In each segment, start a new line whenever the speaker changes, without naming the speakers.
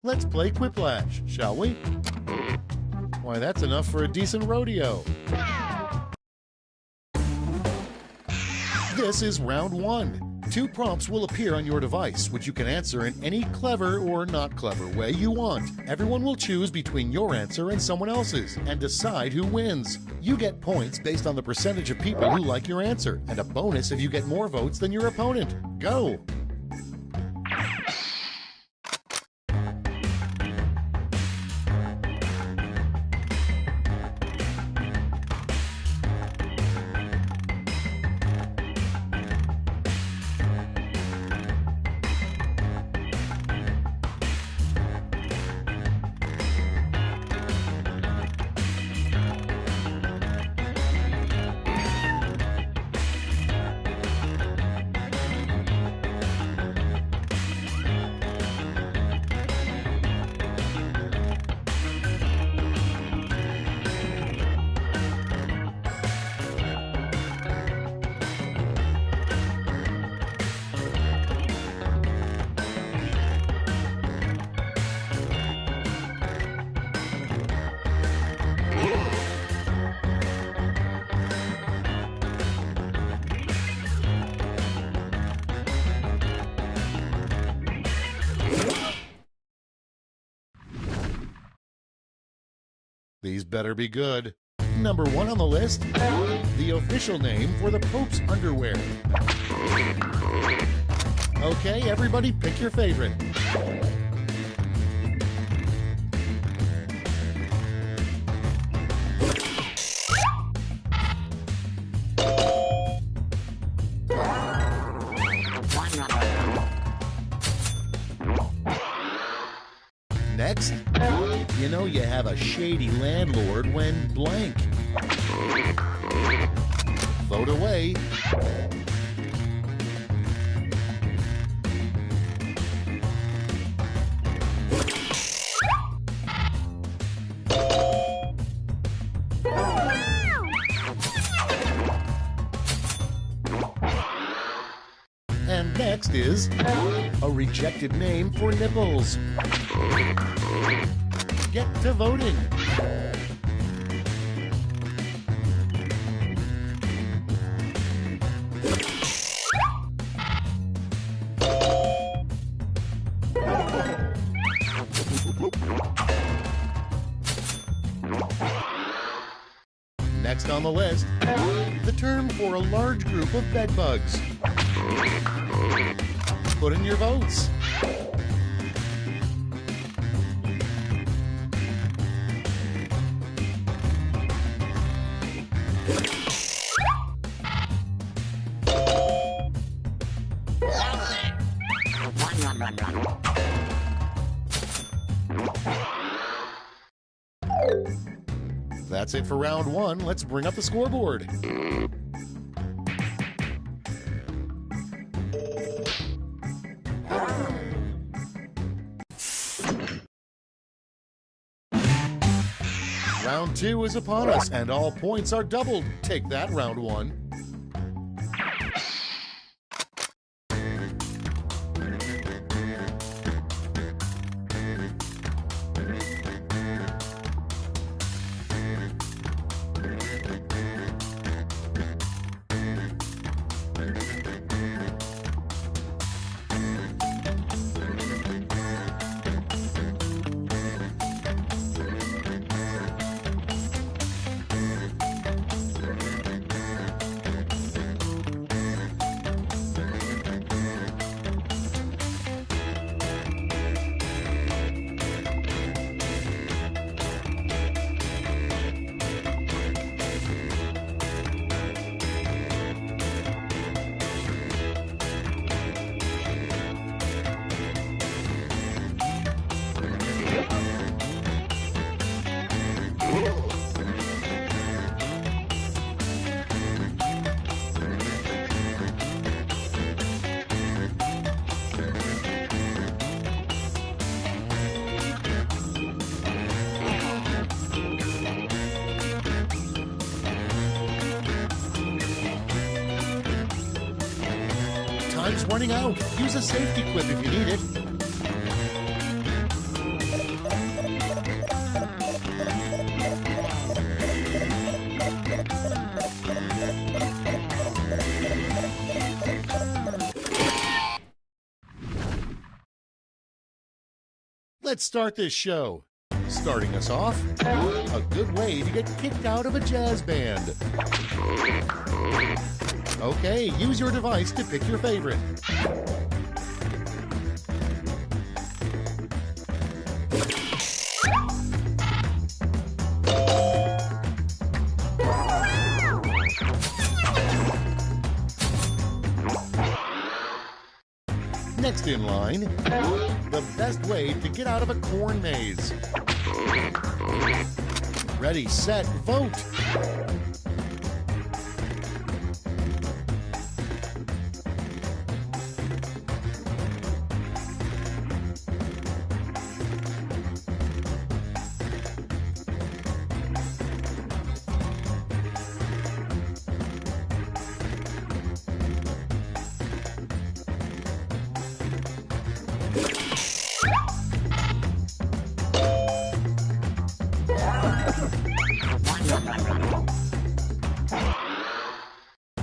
Let's play Quiplash, shall we? Why, that's enough for a decent rodeo. This is round 1. 2 prompts will appear on your device, which you can answer in any clever or not clever way you want. Everyone will choose between your answer and someone else's and decide who wins. You get points based on the percentage of people who like your answer, and a bonus if you get more votes than your opponent. Go! These better be good. Number 1 on the list, the official name for the Pope's underwear. Okay, everybody pick your favorite. Next, you know you have a shady landlord when blank. Vote away. And next is a rejected name for nipples. Get to voting. Next on the list, the term for a large group of bedbugs. Put in your votes. That's it for round 1. Let's bring up the scoreboard. Round 2 is upon us, and all points are doubled. Take that, round 1. Time's running out. Use a safety quip if you need it. Let's start this show. Starting us off, a good way to get kicked out of a jazz band. Okay, use your device to pick your favorite. Next in line, the best way to get out of a corn maze. Ready, set, vote.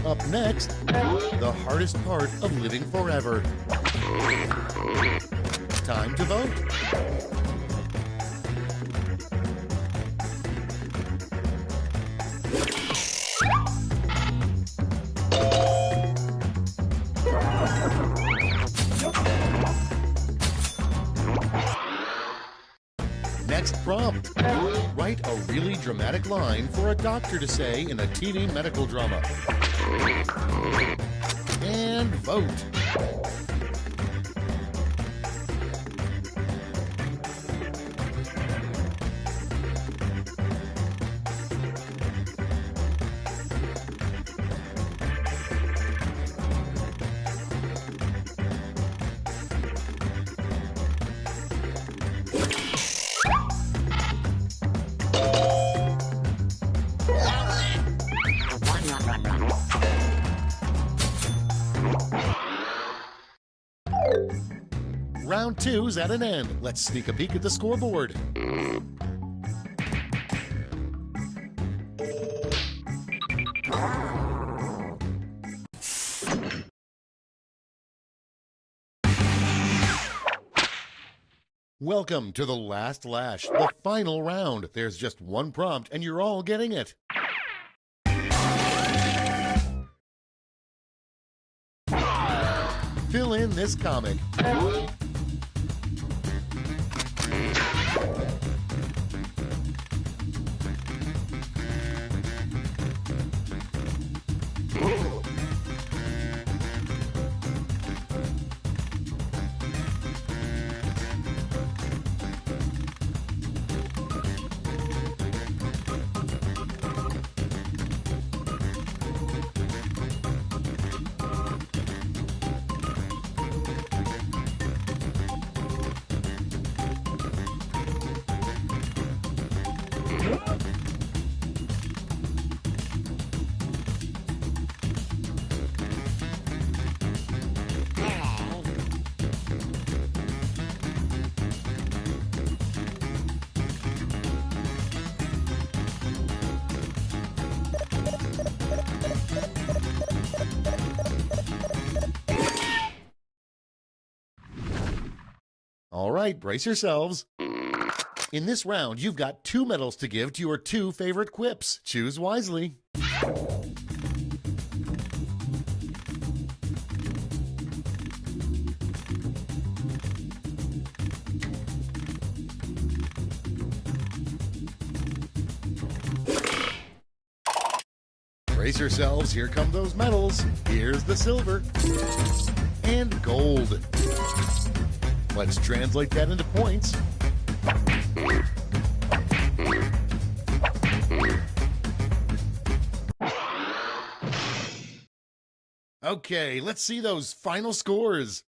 Up next, the hardest part of living forever. Time to vote. Next prompt. Write a really dramatic line for a doctor to say in a TV medical drama. And vote. Round 2's at an end. Let's sneak a peek at the scoreboard. Welcome to the last lash, the final round. There's just one prompt and you're all getting it. Fill in this comic. All right, brace yourselves. In this round, you've got 2 medals to give to your 2 favorite quips. Choose wisely. Brace yourselves, here come those medals. Here's the silver and gold. Let's translate that into points. Okay, let's see those final scores.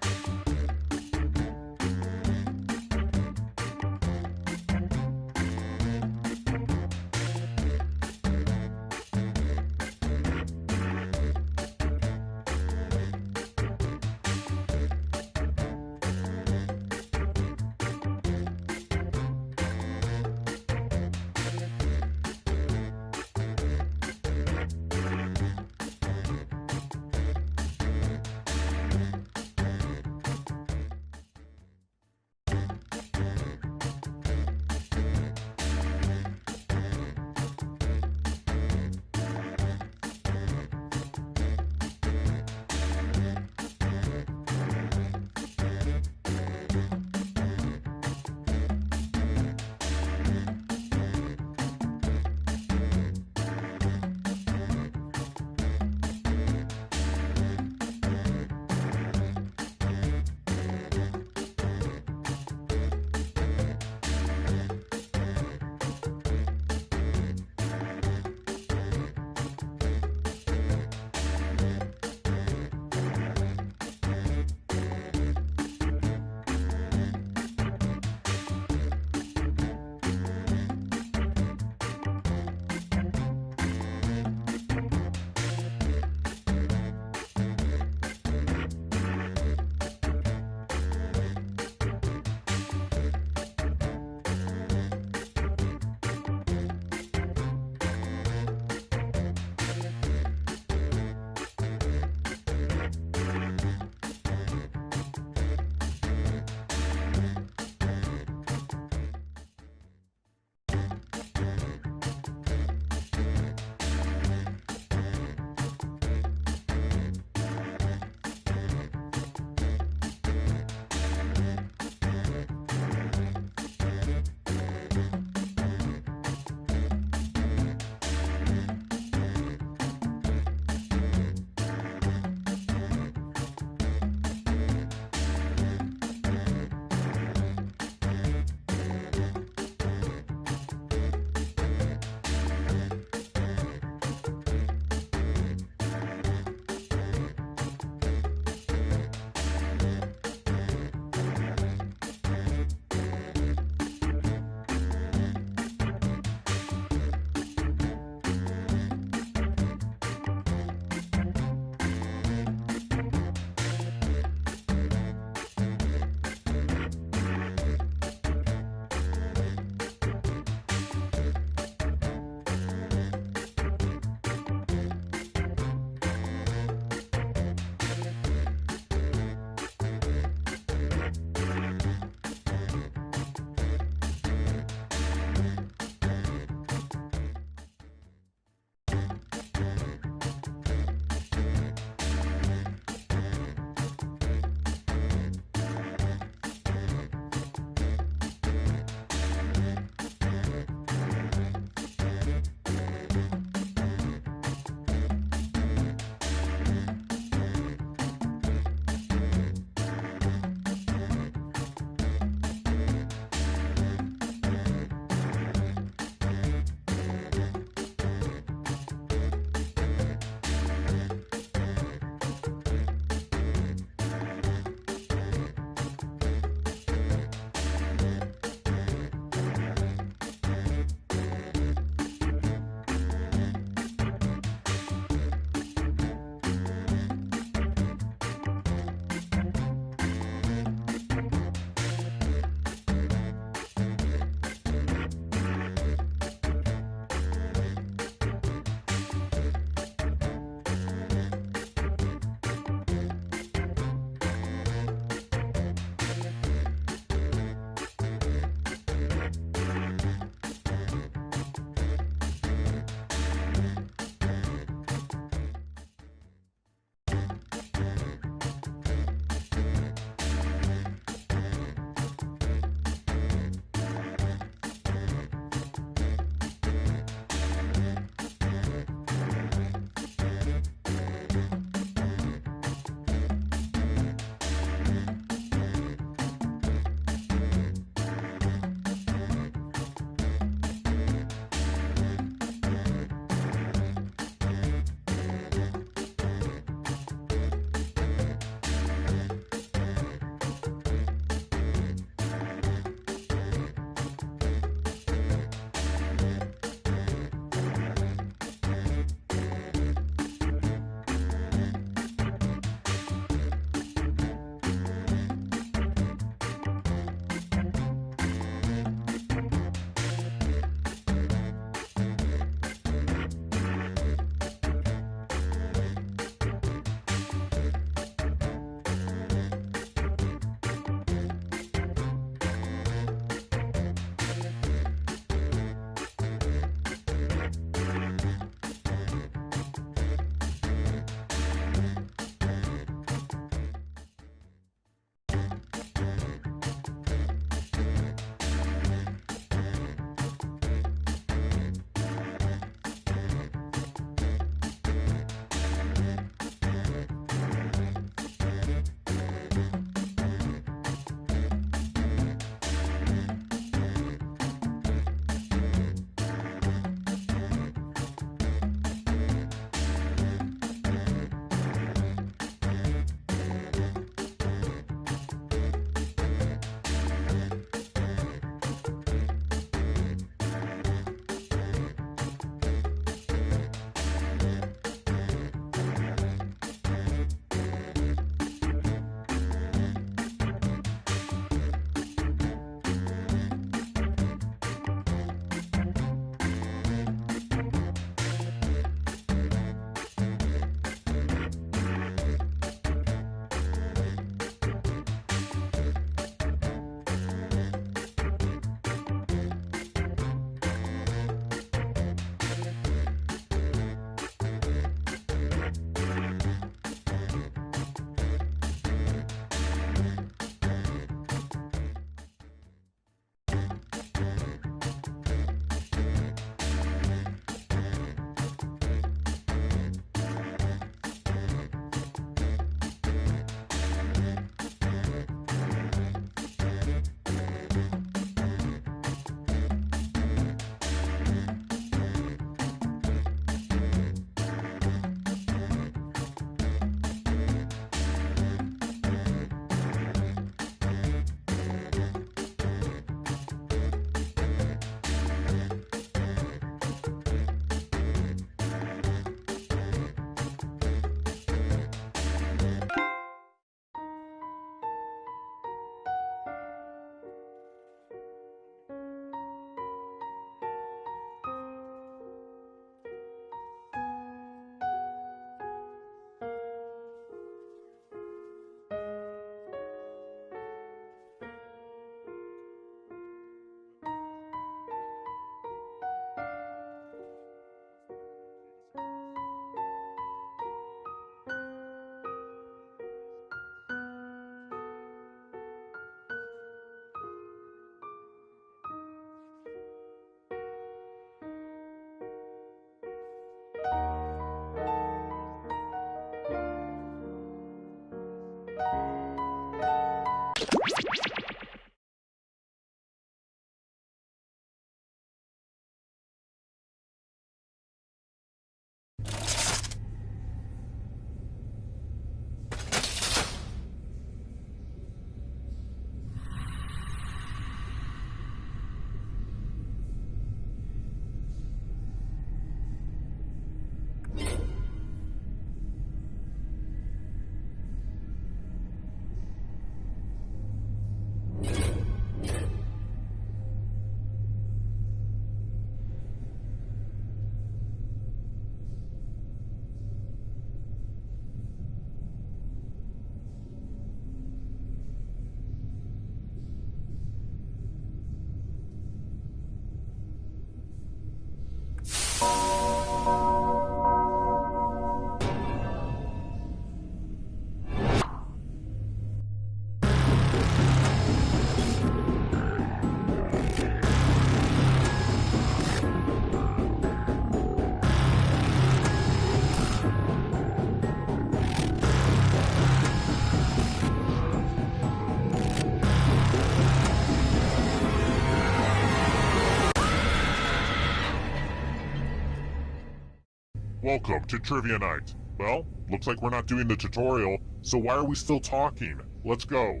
Welcome to Trivia Night. Well, looks like we're not doing the tutorial, so why are we still talking? Let's go.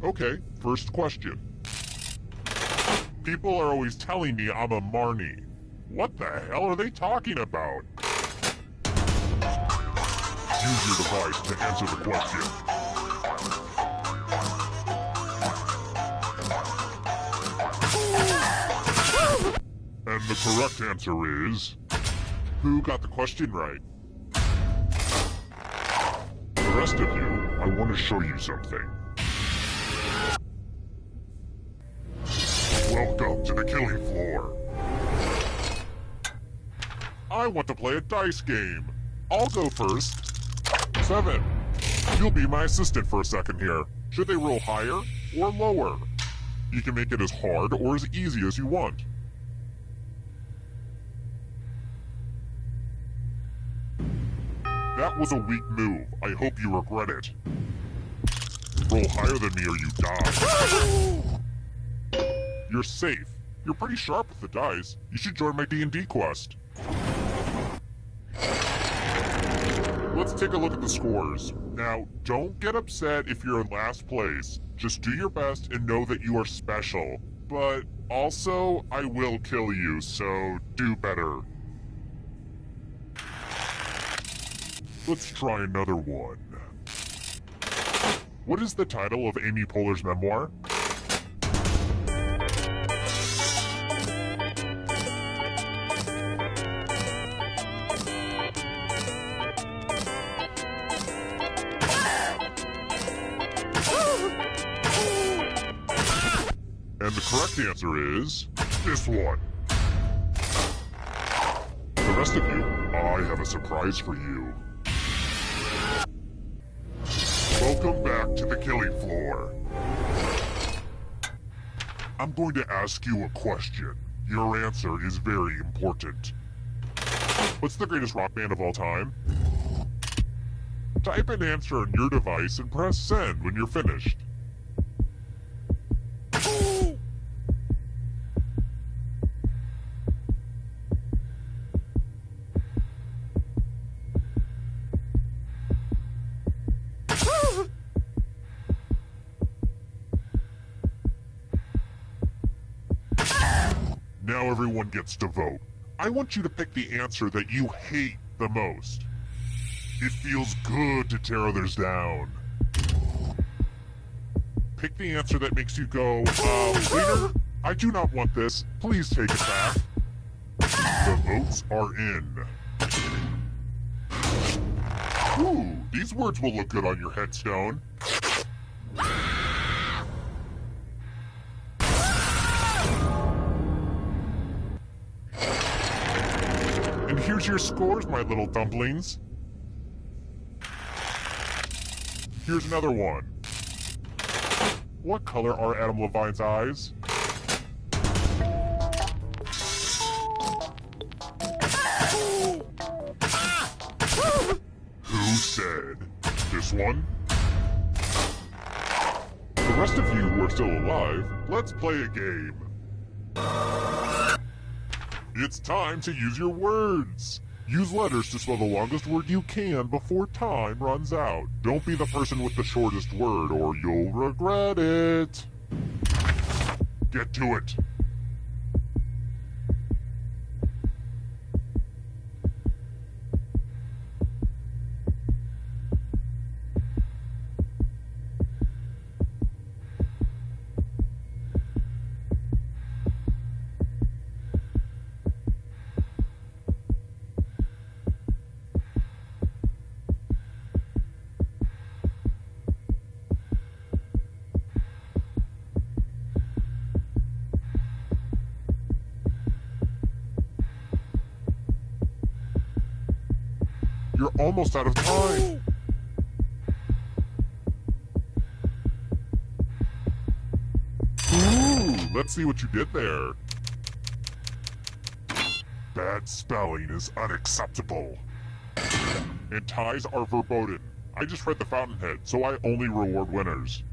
Okay, first question. People are always telling me I'm a Marnie. What the hell are they talking about? Use your device to answer the question. And the correct answer is... Who got the question right? The rest of you, I want to show you something. Welcome to the killing floor. I want to play a dice game. I'll go first. 7. You'll be my assistant for a second here. Should they roll higher or lower? You can make it as hard or as easy as you want. That was a weak move. I hope you regret it. Roll higher than me or you die. You're safe. You're pretty sharp with the dice. You should join my D&D quest. Let's take a look at the scores. Now, don't get upset if you're in last place. Just do your best and know that you are special. But also, I will kill you, so do better. Let's try another one. What is the title of Amy Poehler's memoir? And the correct answer is this one. The rest of you, I have a surprise for you. Welcome back to the killing floor. I'm going to ask you a question. Your answer is very important. What's the greatest rock band of all time? Type an answer on your device and press send when you're finished. Now everyone gets to vote. I want you to pick the answer that you hate the most. It feels good to tear others down. Pick the answer that makes you go, waiter, I do not want this. Please take it back. The votes are in. Ooh, these words will look good on your headstone. And here's your scores, my little dumplings. Here's another one. What color are Adam Levine's eyes? Who said this one? The rest of you who are still alive, let's play a game. It's time to use your words. Use letters to spell the longest word you can before time runs out. Don't be the person with the shortest word or you'll regret it. Get to it. You're almost out of time. Ooh, let's see what you did there. Bad spelling is unacceptable. And ties are verboten. I just read the Fountainhead, so I only reward winners.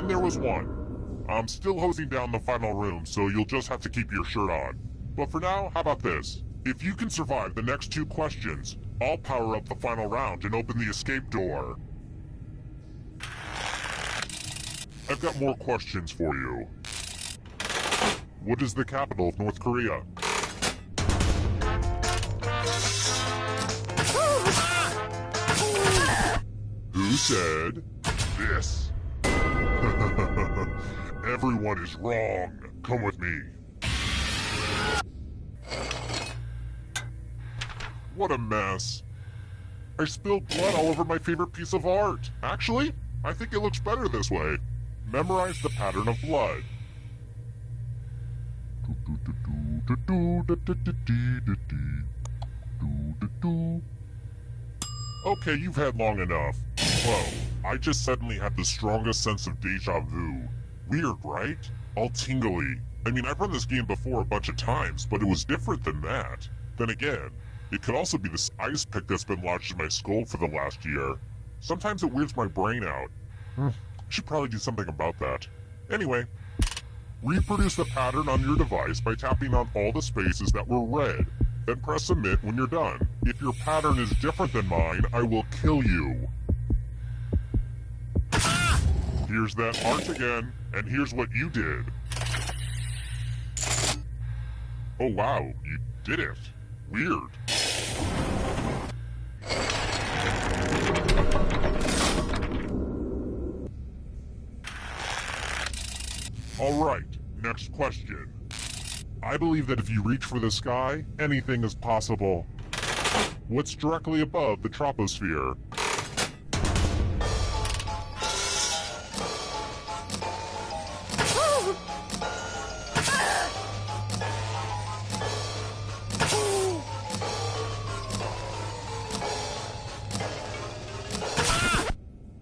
then there was one. I'm still hosing down the final room, so you'll just have to keep your shirt on. But for now, how about this? If you can survive the next 2 questions, I'll power up the final round and open the escape door. I've got more questions for you. What is the capital of North Korea? Who said this? Everyone is wrong. Come with me. What a mess. I spilled blood all over my favorite piece of art. Actually, I think it looks better this way. Memorize the pattern of blood. Okay, you've had long enough. Whoa, I just suddenly had the strongest sense of deja vu. Weird, right? All tingly. I mean, I've run this game before a bunch of times, but it was different than that. Then again, it could also be this ice pick that's been lodged in my skull for the last year. Sometimes it weirds my brain out. I should probably do something about that. Anyway, reproduce the pattern on your device by tapping on all the spaces that were red. Then press submit when you're done. If your pattern is different than mine, I will kill you. Here's that art again, and here's what you did. Oh wow, you did it. Weird. Alright, next question. I believe that if you reach for the sky, anything is possible. What's directly above the troposphere?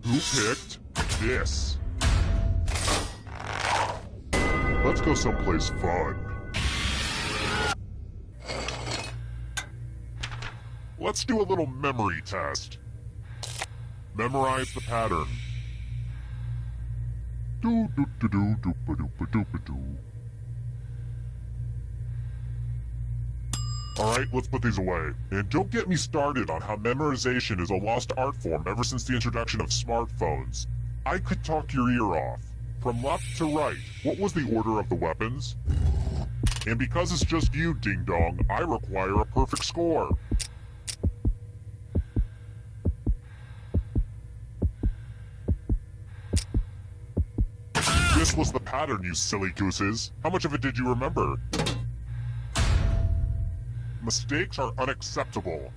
Who picked this? Let's go someplace fun. Let's do a little memory test. Memorize the pattern. Alright, let's put these away. And don't get me started on how memorization is a lost art form ever since the introduction of smartphones. I could talk your ear off. From left to right, what was the order of the weapons? And because it's just you, Ding Dong, I require a perfect score. This was the pattern, you silly gooses. How much of it did you remember? Mistakes are unacceptable.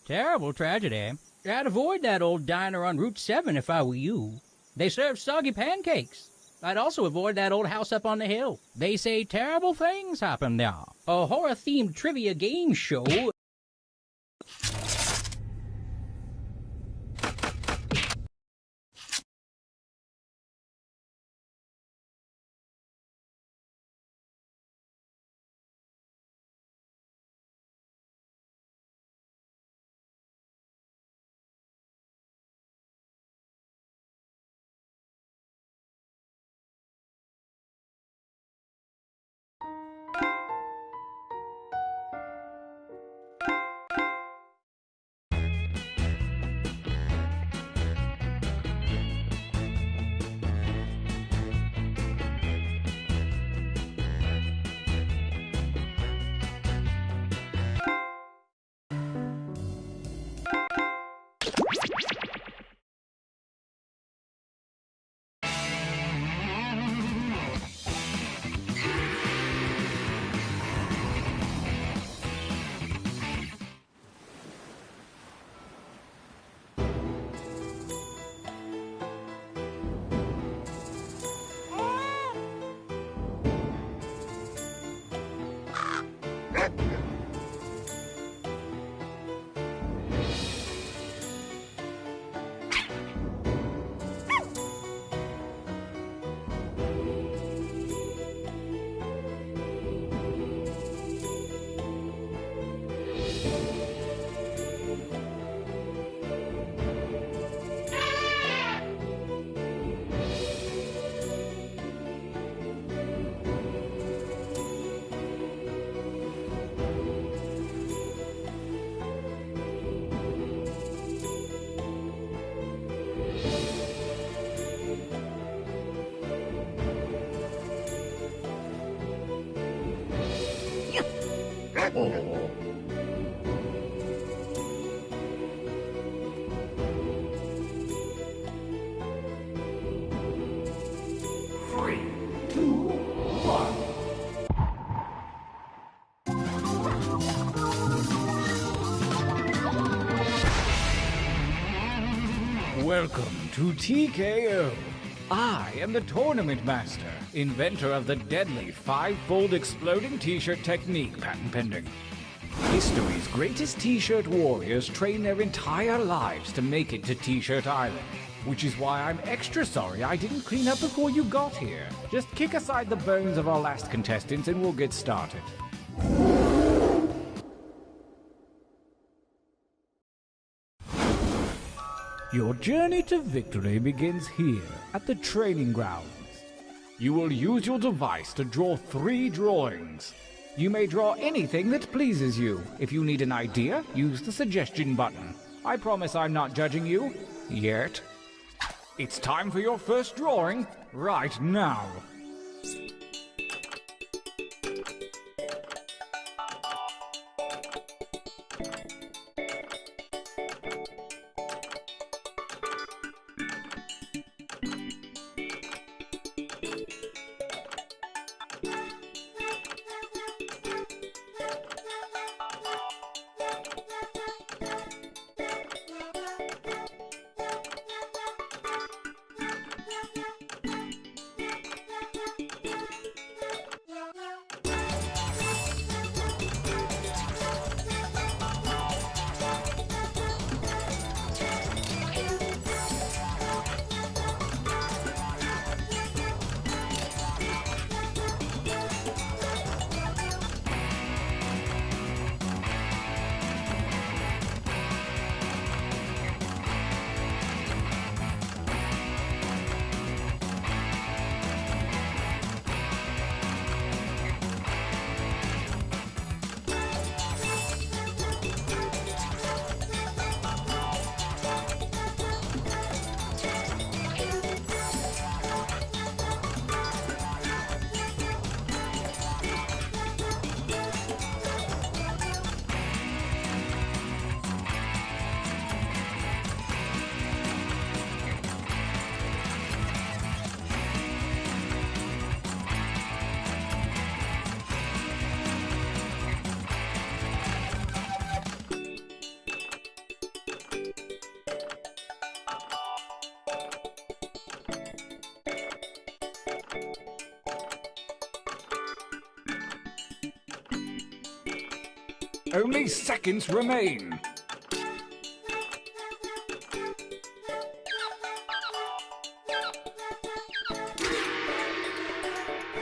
Terrible tragedy. I'd avoid that old diner on Route 7 if I were you. They serve soggy pancakes. I'd also avoid that old house up on the hill. They say terrible things happen there. A horror-themed trivia game show.
Welcome to TKO. I am the Tournament Master, inventor of the deadly five-fold exploding t-shirt technique, patent pending. History's greatest t-shirt warriors train their entire lives to make it to T-Shirt Island, which is why I'm extra sorry I didn't clean up before you got here. Just kick aside the bones of our last contestants and we'll get started. Your journey to victory begins here, at the training grounds. You will use your device to draw 3 drawings. You may draw anything that pleases you. If you need an idea, use the suggestion button. I promise I'm not judging you. Yet. It's time for your first drawing, right now. Only seconds remain.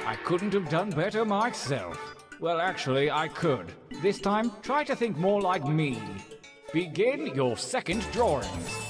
I couldn't have done better myself. Well, actually, I could. This time, try to think more like me. Begin your second drawings.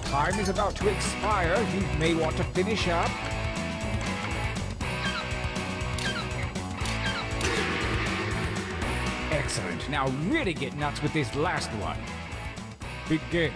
time is about to expire. You may want to finish up. Excellent. Now really get nuts with this last one. Begin.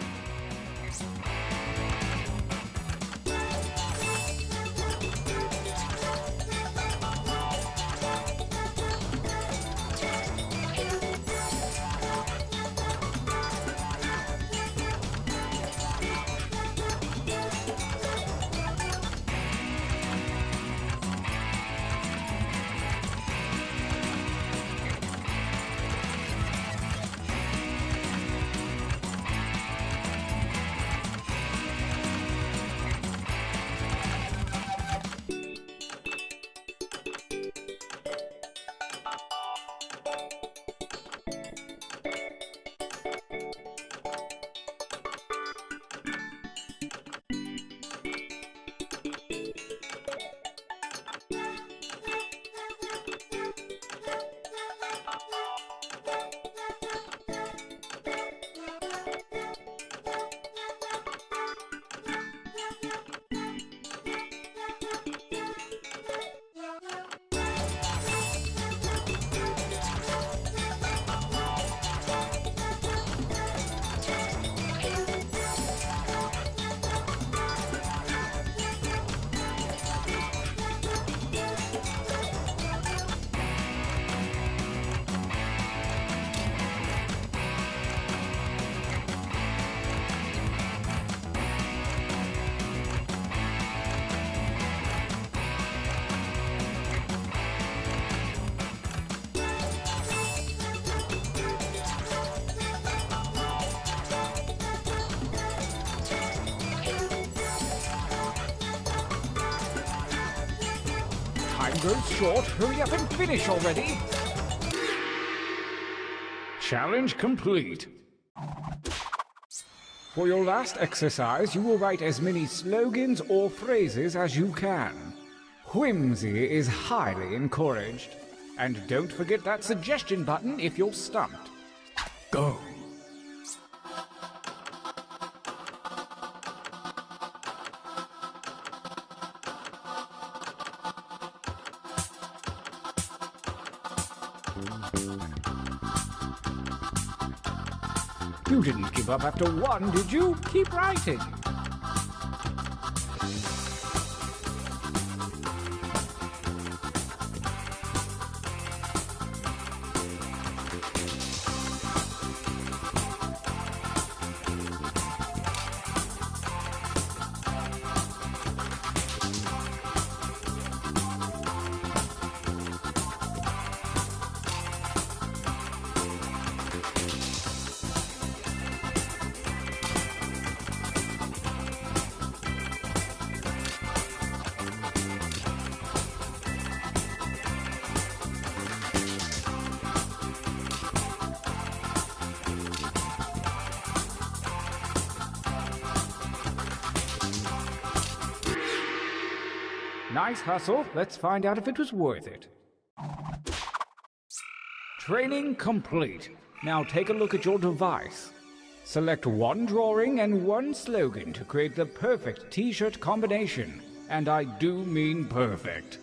Time goes short. Hurry up and finish already. Challenge complete. For your last exercise, you will write as many slogans or phrases as you can. Whimsy is highly encouraged. And don't forget that suggestion button if you're stumped. Go. You didn't give up after one, did you? Keep writing. Nice hustle. Let's find out if it was worth it. Training complete. Now take a look at your device. Select one drawing and one slogan to create the perfect t-shirt combination. And I do mean perfect.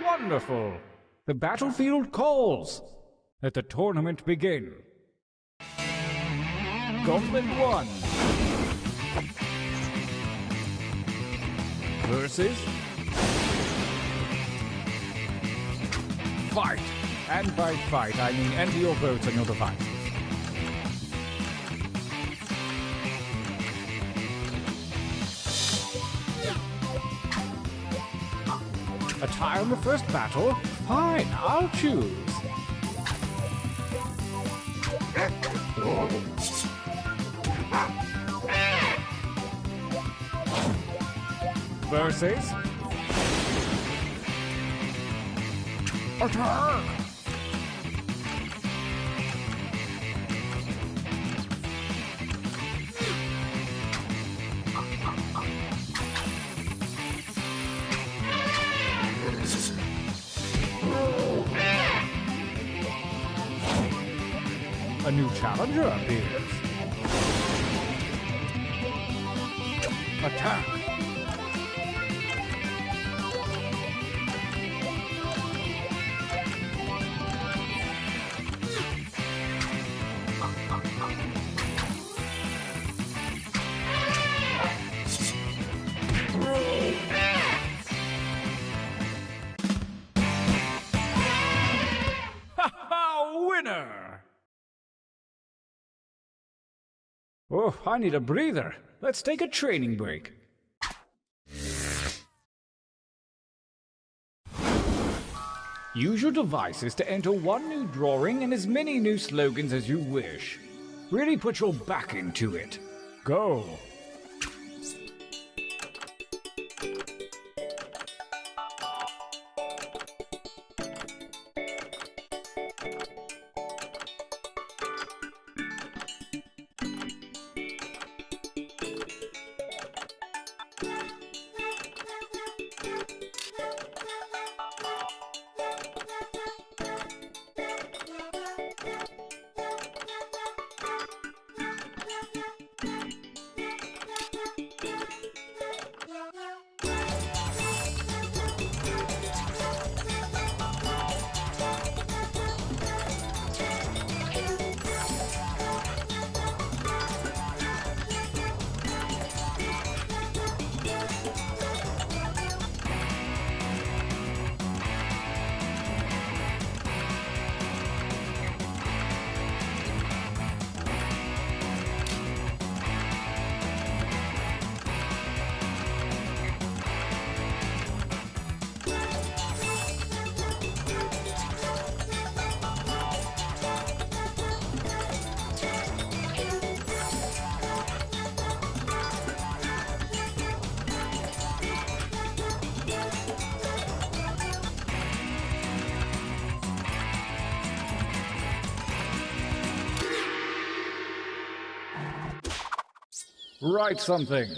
Wonderful! The battlefield calls. Let the tournament begin. Gauntlet 1 versus fight. And by fight, I mean enter your votes on your devices. A tie on the first battle? Fine, I'll choose. Versus attack! A new challenger appears. Attack! Winner! Oh, I need a breather. Let's take a training break. Use your devices to enter one new drawing and as many new slogans as you wish. Really put your back into it. Go! Write something.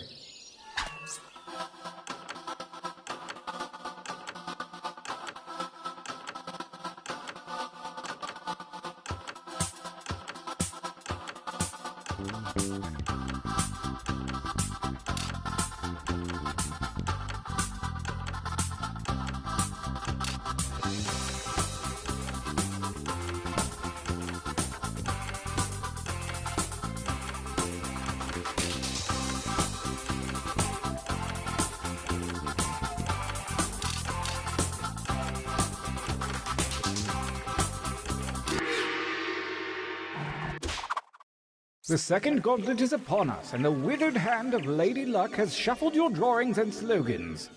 The second gauntlet is upon us, and the withered hand of Lady Luck has shuffled your drawings and slogans.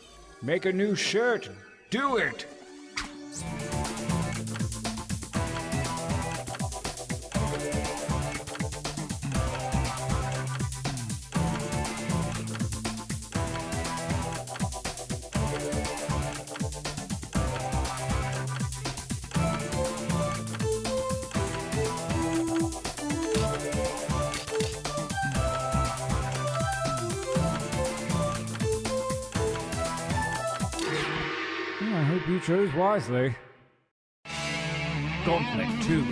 Make a new shirt. Do it! I hope you chose wisely. Gauntlet 2.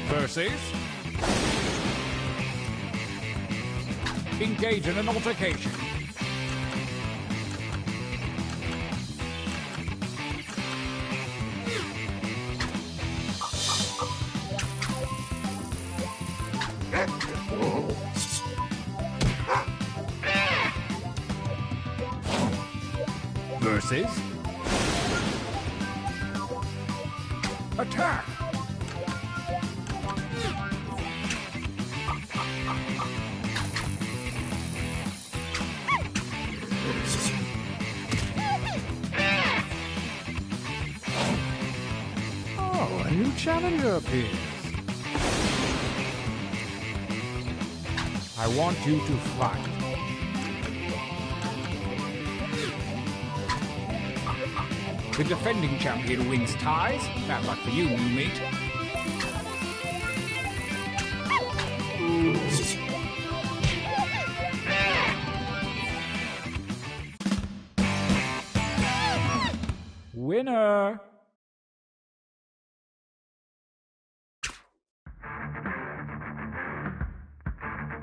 Versus. Engage in an altercation. Versus. Attack! new challenger appears. I want you to fight. The defending champion wins ties. Bad luck for you, new mate. Winner!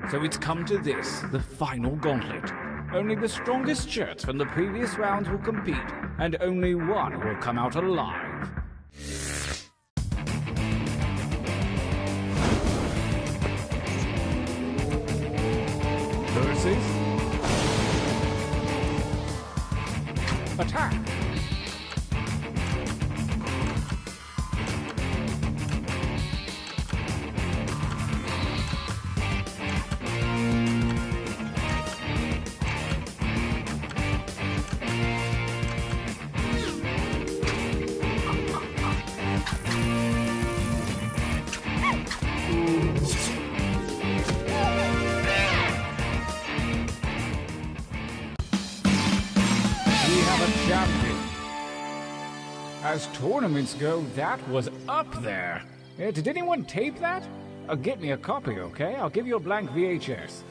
So it's come to this, the final gauntlet. Only the strongest shirts from the previous rounds will compete, and only one will come out alive. Versus... Attack! Champion. As tournaments go, that was up there. Did anyone tape that? Get me a copy, okay? I'll give you a blank VHS.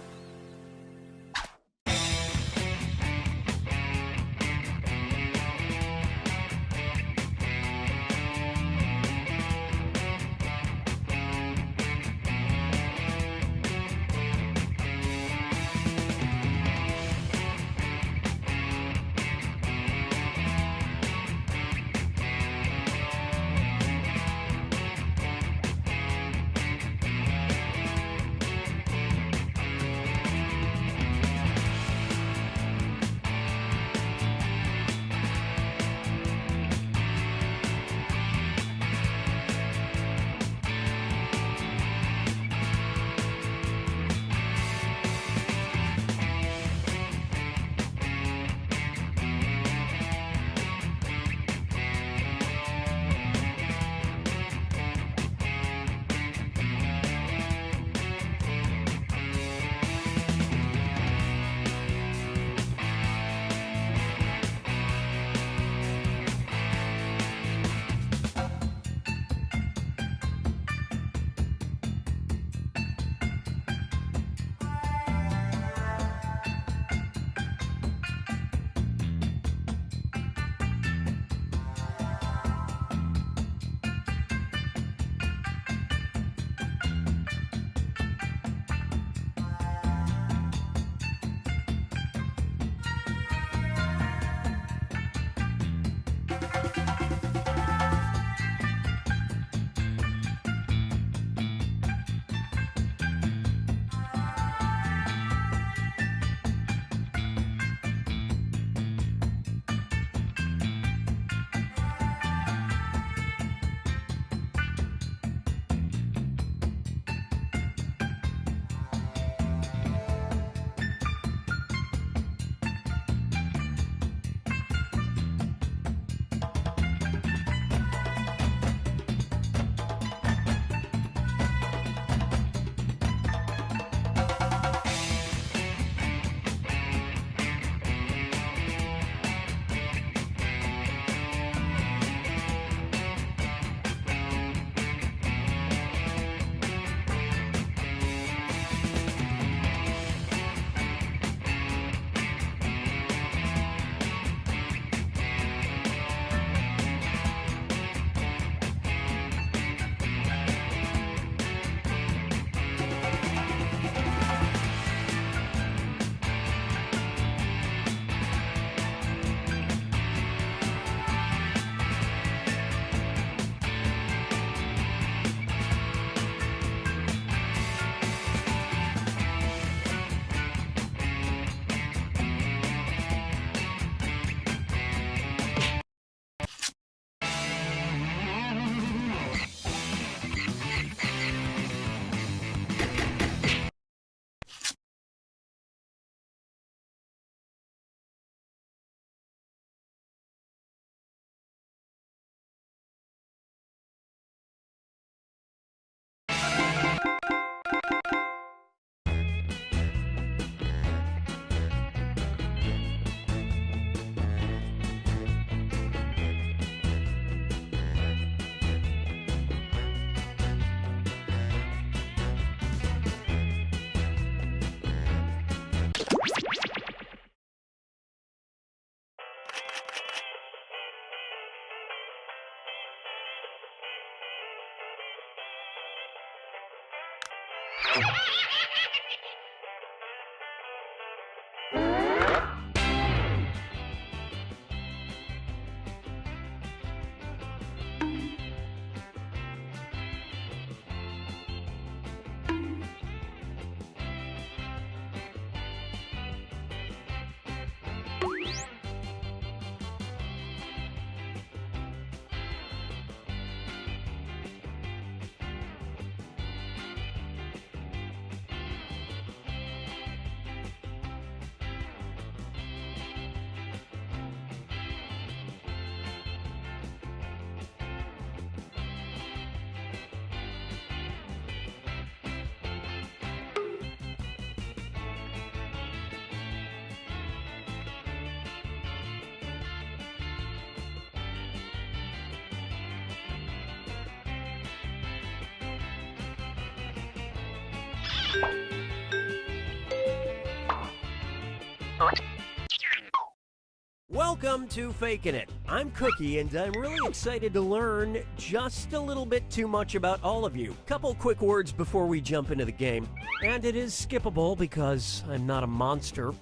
Welcome to Fakin' It. I'm Cookie, and I'm really excited to learn just a little bit too much about all of you. Couple quick words before we jump into the game, and it is skippable because I'm not a monster.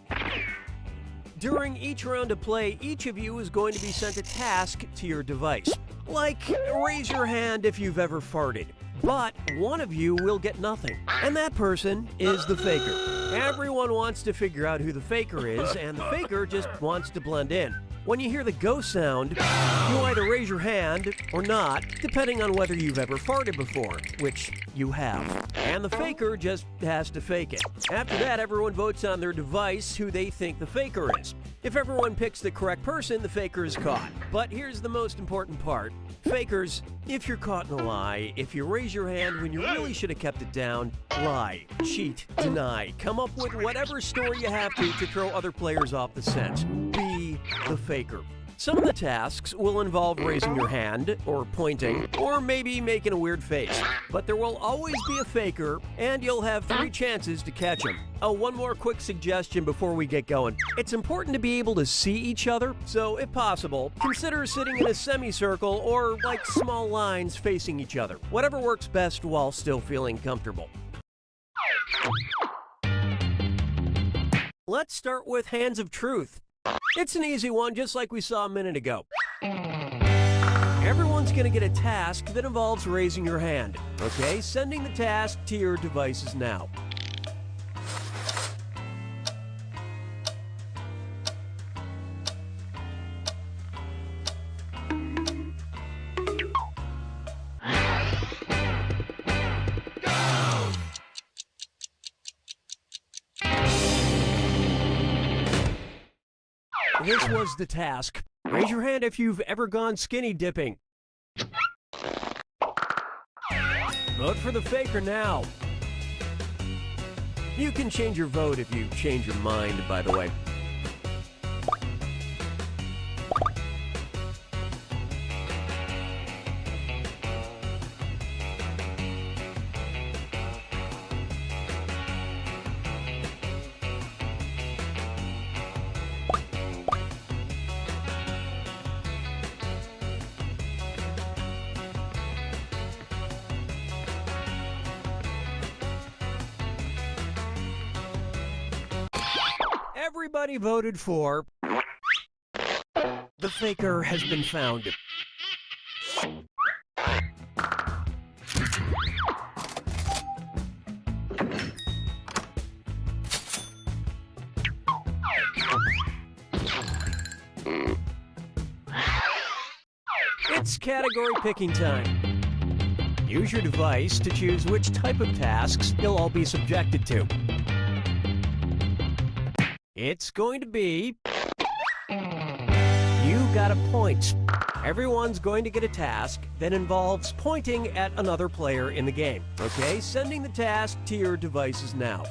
During each round of play, each of you is going to be sent a task to your device. Like, raise your hand if you've ever farted. But one of you will get nothing, and that person is the faker. Everyone wants to figure out who the faker is, and the faker just wants to blend in. When you hear the go sound, you either raise your hand or not, depending on whether you've ever farted before, which you have. And the faker just has to fake it. After that, everyone votes on their device who they think the faker is. If everyone picks the correct person, the faker is caught. But here's the most important part. Fakers, if you're caught in a lie, if you raise your hand when you really should have kept it down, lie, cheat, deny, come up with whatever story you have to throw other players off the scent. Be the faker. Some of the tasks will involve raising your hand, or pointing, or maybe making a weird face. But there will always be a faker, and you'll have 3 chances to catch him. Oh, one more quick suggestion before we get going. It's important to be able to see each other, so if possible, consider sitting in a semicircle or like small lines facing each other. Whatever works best while still feeling comfortable. Let's start with Hands of Truth. It's an easy one, just like we saw a minute ago. Everyone's going to get a task that involves raising your hand. Okay, sending the task to your devices now. This was the task. Raise your hand if you've ever gone skinny dipping. Vote for the faker now. You can change your vote if you change your mind, by the way. Everybody voted for... The faker has been found. It's category picking time. Use your device to choose which type of tasks you'll all be subjected to. It's going to be... You got a point. Everyone's going to get a task that involves pointing at another player in the game. Okay, sending the task to your devices now.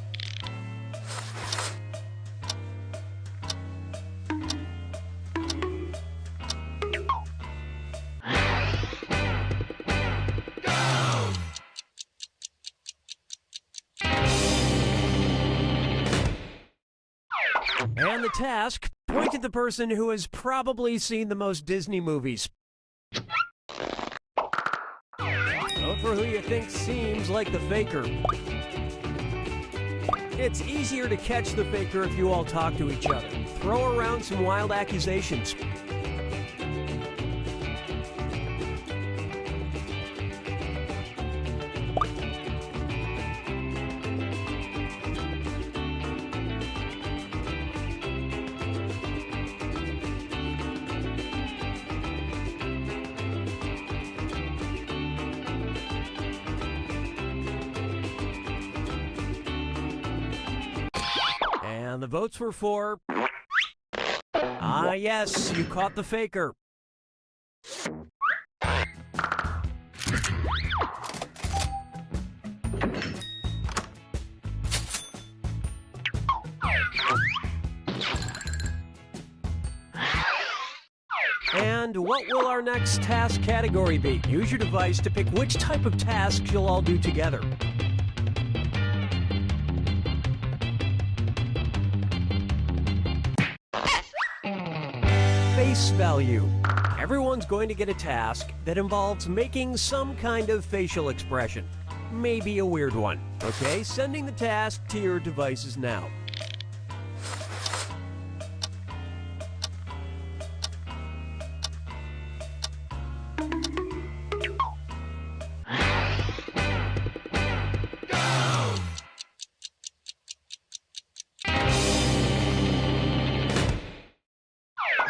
And the task, point at the person who has probably seen the most Disney movies. Vote for who you think seems like the faker. It's easier to catch the faker if you all talk to each other. Throw around some wild accusations. And the votes were for... Ah, yes, you caught the faker. And what will our next task category be? Use your device to pick which type of tasks you'll all do together. Face value. Everyone's going to get a task that involves making some kind of facial expression. Maybe a weird one. Okay, sending the task to your devices now.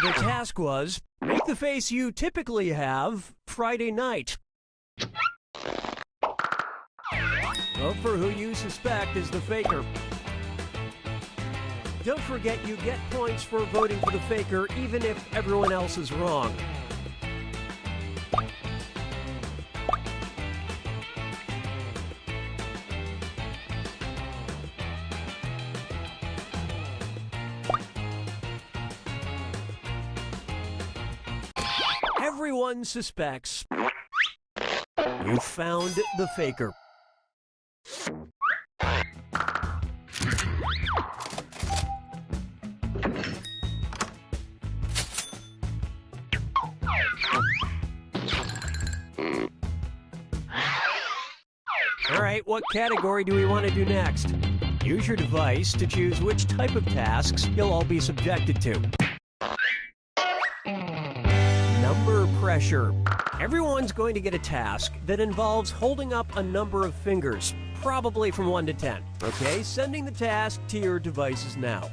The task was, make the face you typically have Friday night. Vote for who you suspect is the faker. Don't forget you get points for voting for the faker even if everyone else is wrong. Everyone suspects you found the faker. All right, what category do we want to do next? Use your device to choose which type of tasks you'll all be subjected to. Number pressure. Everyone's going to get a task that involves holding up a number of fingers, probably from 1 to 10. Okay, sending the task to your devices now.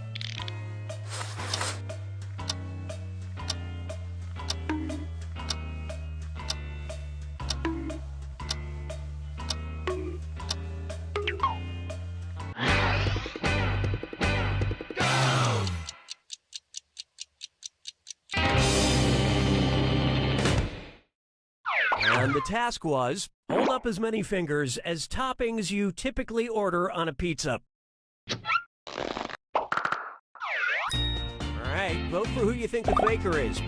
And the task was, hold up as many fingers as toppings you typically order on a pizza. All right, vote for who you think the faker is.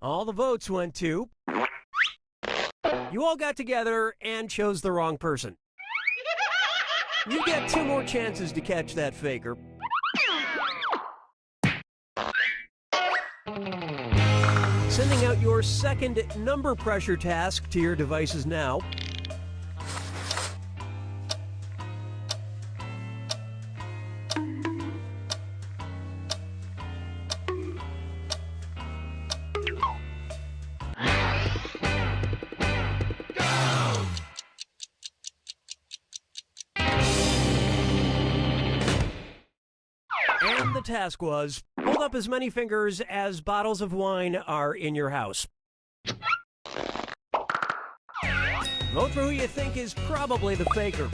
All the votes went to... You all got together and chose the wrong person. You get 2 more chances to catch that faker. Sending out your second number pressure task to your devices now. And the task was, hold up as many fingers as bottles of wine are in your house. Vote for who you think is probably the faker.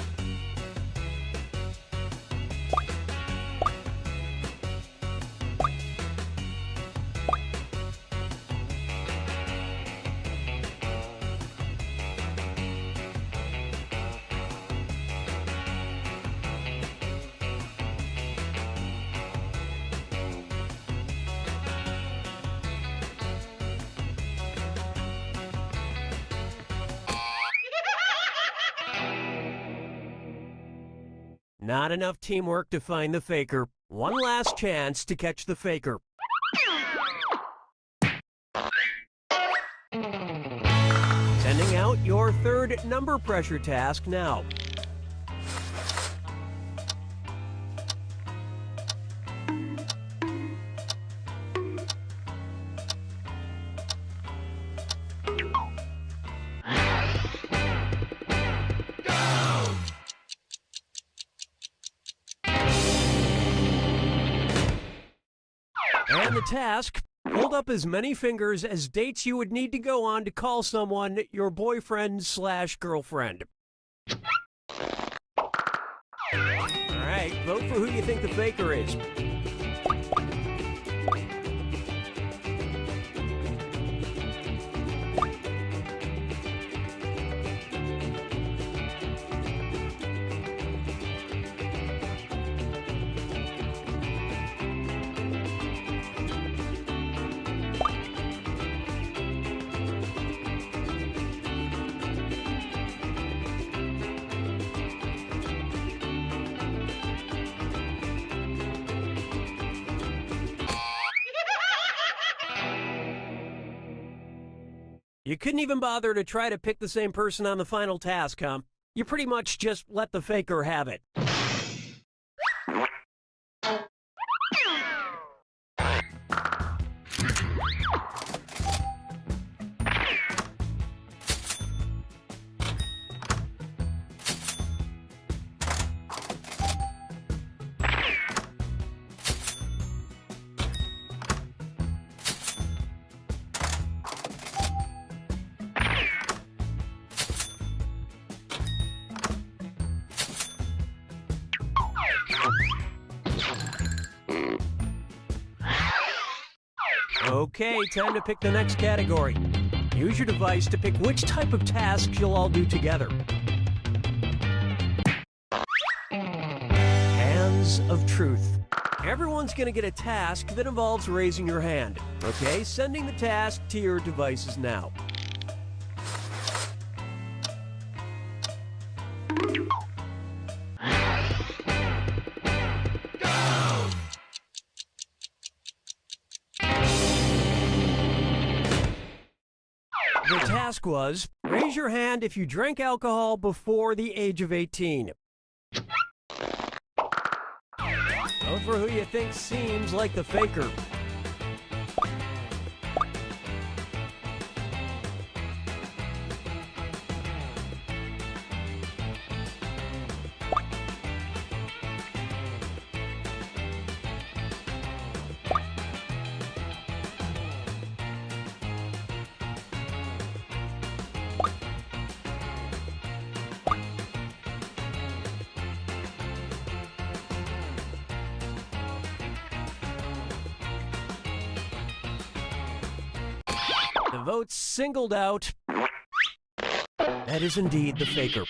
Not enough teamwork to find the faker. One last chance to catch the faker. Sending out your third number pressure task now. And the task, hold up as many fingers as dates you would need to go on to call someone your boyfriend/girlfriend. All right, vote for who you think the faker is. You couldn't even bother to try to pick the same person on the final task, huh? You pretty much just let the faker have it. Okay, time to pick the next category. Use your device to pick which type of tasks you'll all do together. Hands of Truth. Everyone's going to get a task that involves raising your hand. Okay, sending the task to your devices now. The task was, raise your hand if you drank alcohol before the age of 18. Vote for who you think seems like the faker. The votes singled out. That is indeed the faker.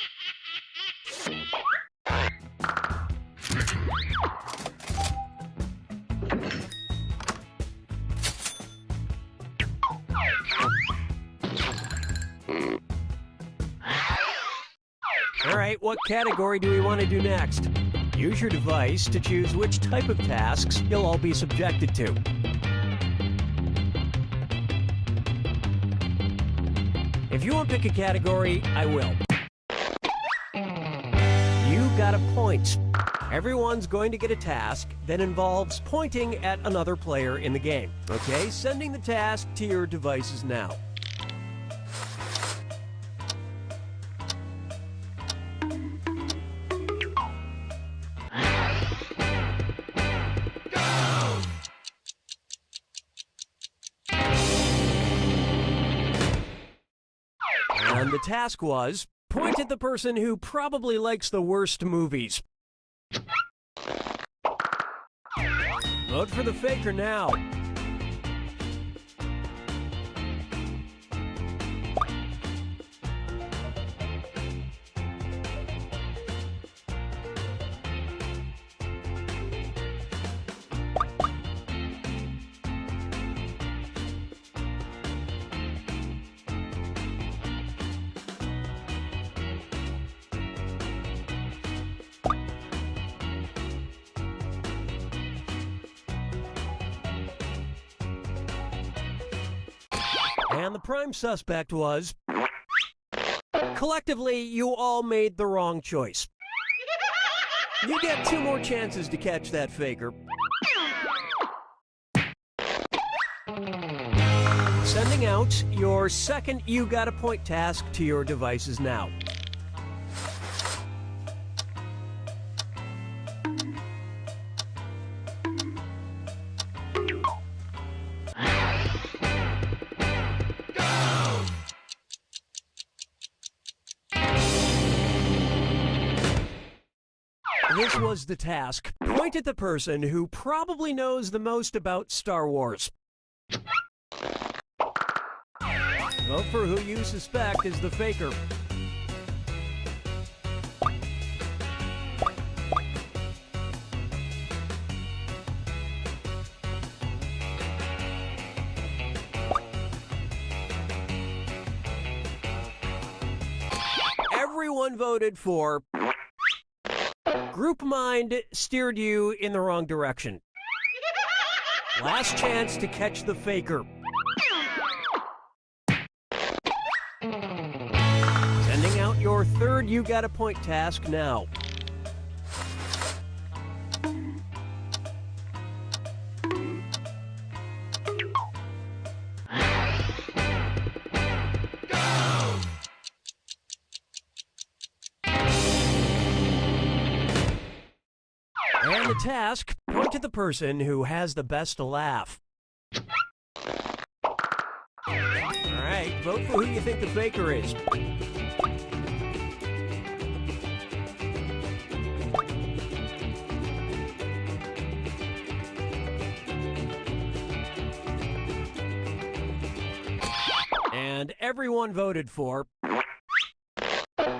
All right, what category do we want to do next? Use your device to choose which type of tasks you'll all be subjected to. If you want to pick a category, I will. You got a point. Everyone's going to get a task that involves pointing at another player in the game. Okay, sending the task to your devices now. And the task was, point at the person who probably likes the worst movies. Vote for the faker now. And the prime suspect was... Collectively, you all made the wrong choice. You get 2 more chances to catch that faker. Sending out your second You Got a Point task to your devices now. This was the task. Point at the person who probably knows the most about Star Wars. Vote for who you suspect is the faker. Everyone voted for... Group mind steered you in the wrong direction. Last chance to catch the faker. Sending out your third You Got a Point task now. And the task, point to the person who has the best laugh. All right, vote for who you think the faker is. And everyone voted for...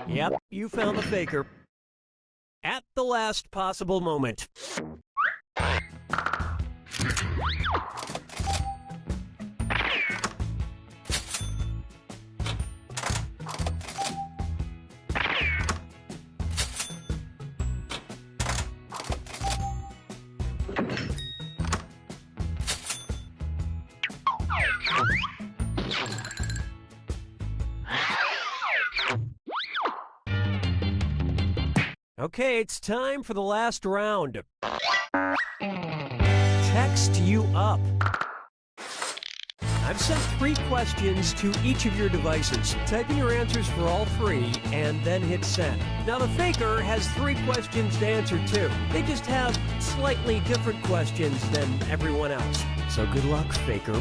Yep, you found the faker. At the last possible moment. Okay, it's time for the last round. Text you up. I've sent 3 questions to each of your devices. Type in your answers for all 3 and then hit send. Now the faker has 3 questions to answer too. They just have slightly different questions than everyone else. So good luck, faker.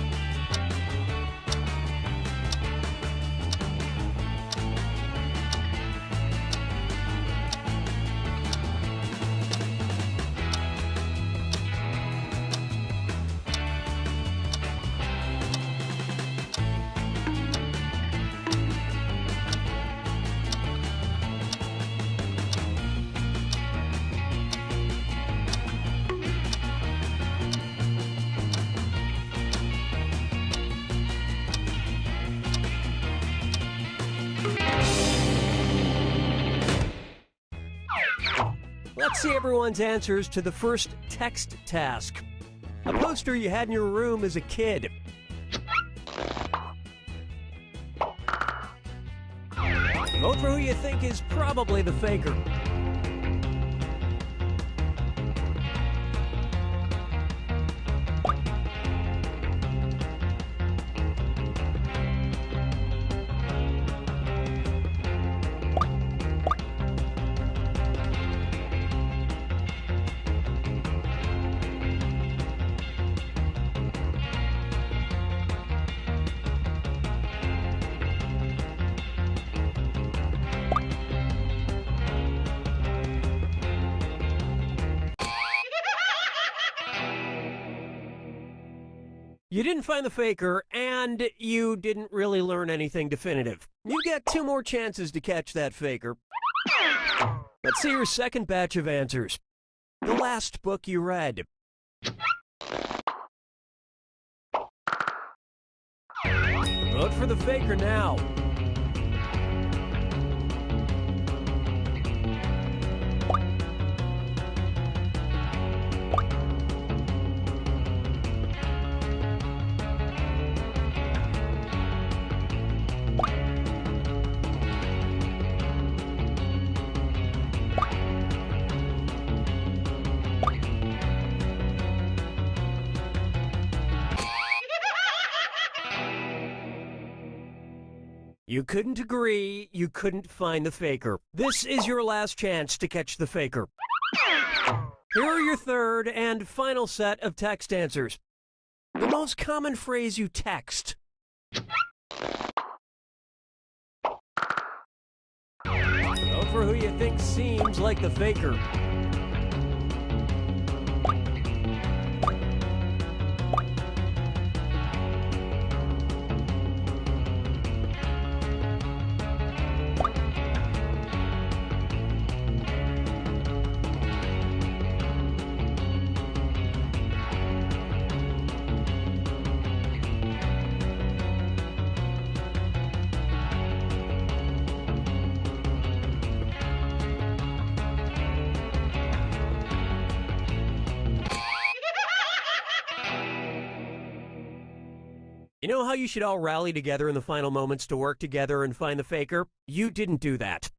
Let's see everyone's answers to the first text task. A poster you had in your room as a kid. Vote for who you think is probably the faker. You didn't find the faker, and you didn't really learn anything definitive. You get 2 more chances to catch that faker. Let's see your second batch of answers. The last book you read. Vote for the faker now. You couldn't agree, you couldn't find the faker. This is your last chance to catch the faker. Here are your third and final set of text answers. The most common phrase you text. Vote for who you think seems like the faker. You know how you should all rally together in the final moments to work together and find the faker? You didn't do that.